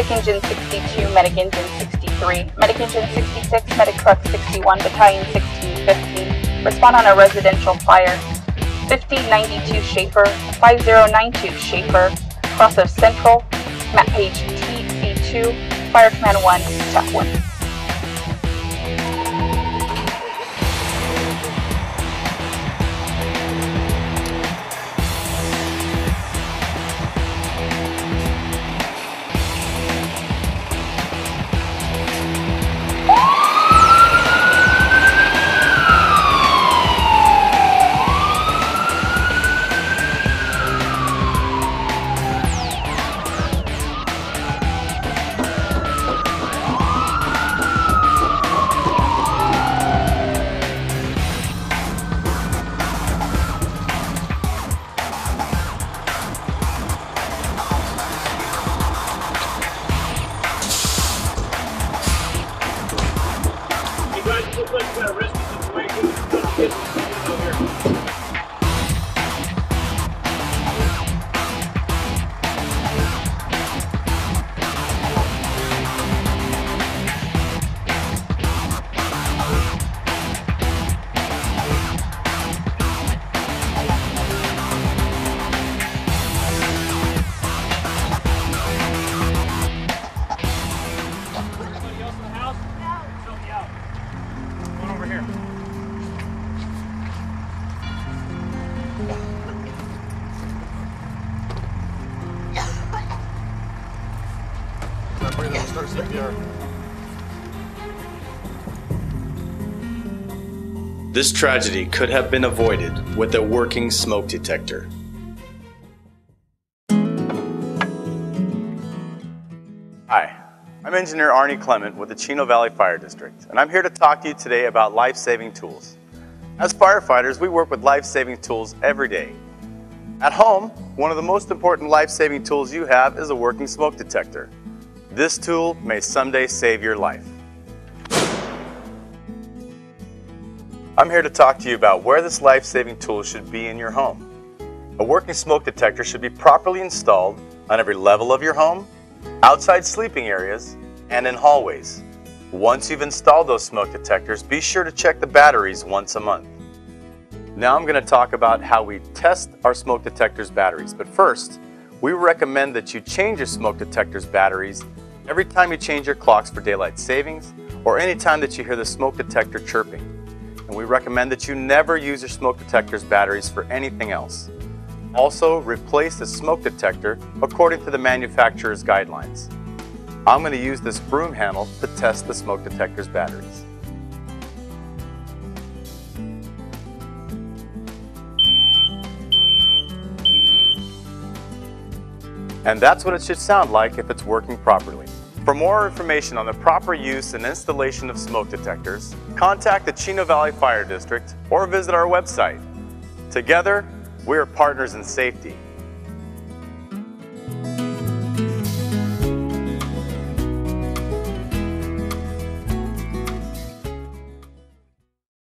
Medic Engine 62, Medic Engine 63, Medic Engine 66, Medic Truck 61, Battalion 1615. Respond on a residential fire. 5092 Schaefer, 5092 Schaefer, cross of Central, map page TC2, Fire Command 1, TAC 1. This tragedy could have been avoided with a working smoke detector. Hi, I'm Engineer Arnie Clement with the Chino Valley Fire District, and I'm here to talk to you today about life-saving tools. As firefighters, we work with life-saving tools every day. At home, one of the most important life-saving tools you have is a working smoke detector. This tool may someday save your life. I'm here to talk to you about where this life-saving tool should be in your home. A working smoke detector should be properly installed on every level of your home, outside sleeping areas, and in hallways. Once you've installed those smoke detectors, be sure to check the batteries once a month. Now I'm going to talk about how we test our smoke detectors' batteries. But first, we recommend that you change your smoke detector's batteries every time you change your clocks for daylight savings or any time that you hear the smoke detector chirping. And we recommend that you never use your smoke detector's batteries for anything else. Also, replace the smoke detector according to the manufacturer's guidelines. I'm going to use this broom handle to test the smoke detector's batteries. And that's what it should sound like if it's working properly. For more information on the proper use and installation of smoke detectors, contact the Chino Valley Fire District or visit our website. Together, we are partners in safety.